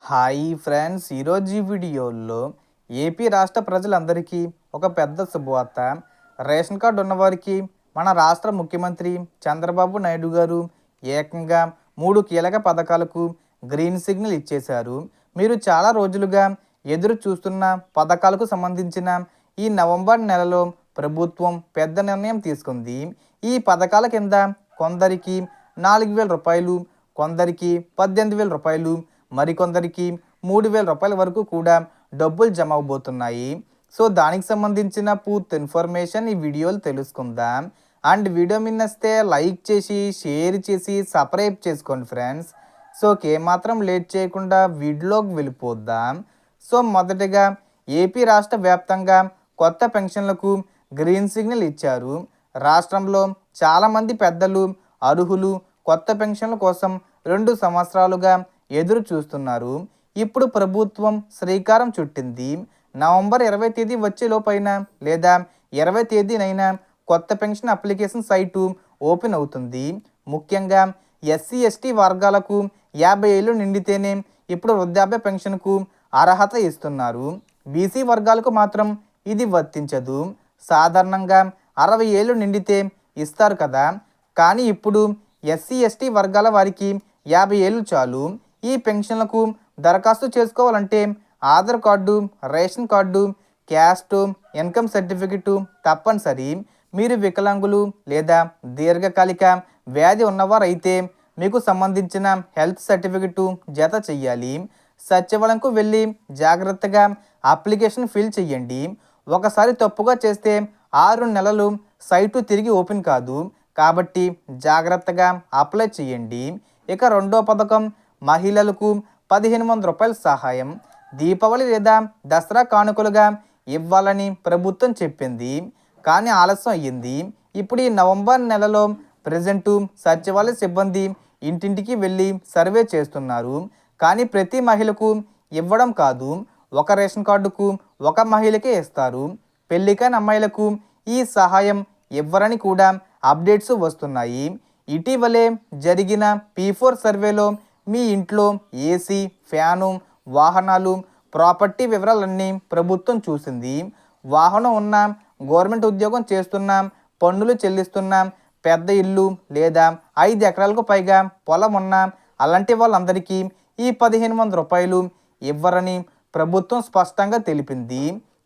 Hi friends, ఈరోజు ఈ వీడియోలో ఏపీ రాష్ట్ర ప్రజలందరికీ ఒక పెద్ద శుభవార్త. రేషన్ కార్డు ఉన్నవారికి మన రాష్ట్ర ముఖ్యమంత్రి చంద్రబాబు నాయుడు గారు ఏకంగా 3 కీలక పథకాలకు గ్రీన్ సిగ్నల్ ఇచ్చేశారు. మీరు చాలా రోజులుగా ఎదురు చూస్తున్న పథకాలకు సంబంధించిన ఈ నవంబర్ నెలలో ప్రభుత్వం పెద్ద నిర్ణయం తీసుకుంది. ఈ పథకాల కింద కొందరికి 4,000 రూపాయలు, కొందరికి 18,000 రూపాయలు, మరికొందరికి 3,000 రూపాయల వరకు కూడా డబ్బులు జమ అవబోతున్నాయి. సో దానికి సంబంధించిన పూర్తి ఇన్ఫర్మేషన్ ఈ వీడియోలో తెలుసుకుందాం. అండ్ వీడియో మిన్నస్తే లైక్ చేసి, షేర్ చేసి, సబ్స్క్రైబ్ చేసుకోండి ఫ్రెండ్స్. సో ఏమాత్రం లేట్ చేయకుండా వీడియోలోకి వెళ్ళిపోద్దాం. సో మొదటగా ఏపీ రాష్ట్ర వ్యాప్తంగా కొత్త పెన్షన్లకు గ్రీన్ సిగ్నల్ ఇచ్చారు. రాష్ట్రంలో చాలామంది పెద్దలు, అర్హులు కొత్త పెన్షన్ల కోసం 2 సంవత్సరాలుగా ఎదురు చూస్తున్నారు. ఇప్పుడు ప్రభుత్వం శ్రీకారం చుట్టింది. నవంబర్ 20 తేదీ వచ్చేలోపైన లేదా 20 తేదీనైనా కొత్త పెన్షన్ అప్లికేషన్ సైటు ఓపెన్ అవుతుంది. ముఖ్యంగా ఎస్సీ ఎస్టీ వర్గాలకు 50 ఏళ్ళు నిండితేనే ఇప్పుడు వృద్ధాప్య పెన్షన్కు అర్హత ఇస్తున్నారు. బీసీ వర్గాలకు మాత్రం ఇది వర్తించదు. సాధారణంగా 60 ఏళ్ళు నిండితే ఇస్తారు కదా, కానీ ఇప్పుడు ఎస్సీ ఎస్టీ వర్గాల వారికి 50 ఏళ్ళు చాలు. ఈ పెన్షన్లకు దరఖాస్తు చేసుకోవాలంటే Aadhaar card, ration card, caste, income certificate తప్పనిసరి. మీరు వికలాంగులు లేదా దీర్ఘకాలిక వ్యాధి ఉన్నవారైతే మీకు సంబంధించిన హెల్త్ సర్టిఫికెట్ జత చెయ్యాలి. సచివాలయంకు వెళ్ళి జాగ్రత్తగా అప్లికేషన్ ఫిల్ చేయండి. ఒకసారి తప్పుగా చేస్తే 6 నెలలు సైటు తిరిగి ఓపెన్ కాదు, కాబట్టి జాగ్రత్తగా అప్లై చేయండి. ఇక రెండో పథకం మహిళలకు 1,500 రూపాయల సహాయం దీపావళి లేదా దసరా కానుకలుగా ఇవ్వాలని ప్రభుత్వం చెప్పింది, కానీ ఆలస్యం అయ్యింది. ఇప్పుడు ఈ నవంబర్ నెలలో ప్రజెంటు సచివాలయ సిబ్బంది ఇంటింటికి వెళ్ళి సర్వే చేస్తున్నారు. కానీ ప్రతి మహిళకు ఇవ్వడం కాదు, ఒక రేషన్ కార్డుకు ఒక మహిళకే ఇస్తారు. పెళ్లికైన అమ్మాయిలకు ఈ సహాయం ఇవ్వరని కూడా అప్డేట్స్ వస్తున్నాయి. ఇటీవలే జరిగిన P4 సర్వేలో మీ ఇంట్లో ఏసీ, ఫ్యాను, వాహనాలు, ప్రాపర్టీ వివరాలన్నీ ప్రభుత్వం చూసింది. వాహనం ఉన్నాం, గవర్నమెంట్ ఉద్యోగం చేస్తున్నాం, పన్నులు చెల్లిస్తున్నాం, పెద్ద ఇల్లు లేదా 5 ఎకరాలకు పైగా పొలం ఉన్నాం, అలాంటి వాళ్ళందరికీ ఈ 1,500 రూపాయలు ఇవ్వరని ప్రభుత్వం స్పష్టంగా తెలిపింది.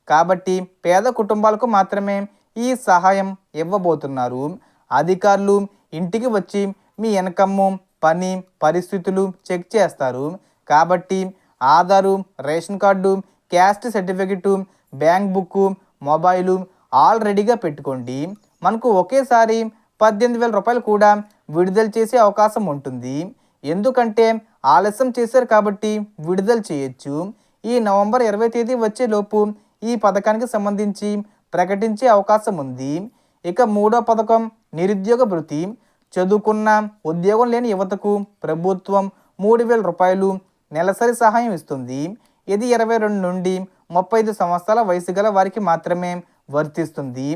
కాబట్టి పేద కుటుంబాలకు మాత్రమే ఈ సహాయం ఇవ్వబోతున్నారు. అధికారులు ఇంటికి వచ్చి మీ ఇన్కమ్, పని పరిస్థితులు చెక్ చేస్తారు. కాబట్టి Aadhaar, ration card, caste certificate, bank book, mobile all రెడీగా పెట్టుకోండి. మనకు ఒకేసారి 18,000 రూపాయలు కూడా విడుదల చేసే అవకాశం ఉంటుంది. ఎందుకంటే ఆలస్యం చేశారు కాబట్టి విడుదల చేయొచ్చు. ఈ నవంబర్ 20 తేదీ వచ్చేలోపు ఈ పథకానికి సంబంధించి ప్రకటించే అవకాశం ఉంది. ఇక మూడో పథకం నిరుద్యోగ భృతి. చదువుకున్న ఉద్యోగం లేని యువతకు ప్రభుత్వం 3,000 రూపాయలు నెలసరి సహాయం ఇస్తుంది. ఇది 22 నుండి 35 సంవత్సరాల వయసు గల వారికి మాత్రమే వర్తిస్తుంది.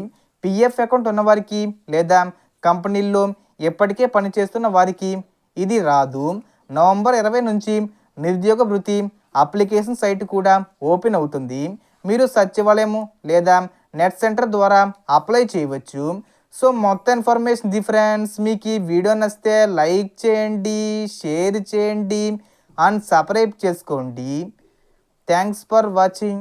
పిఎఫ్ అకౌంట్ ఉన్నవారికి లేదా కంపెనీల్లో ఎప్పటికే పనిచేస్తున్న వారికి ఇది రాదు. నవంబర్ 20 నుంచి నిరుద్యోగ భృతి అప్లికేషన్ సైట్ కూడా ఓపెన్ అవుతుంది. మీరు సచివాలయం లేదా నెట్ సెంటర్ ద్వారా అప్లై చేయవచ్చు. సో మొత్తం ఇన్ఫర్మేషన్ ఇది ఫ్రెండ్స్. మీకు ఈ వీడియో నచ్చితే లైక్ చేయండి, షేర్ చేయండి అండ్ సబ్స్క్రైబ్ చేసుకోండి. Thanks for watching.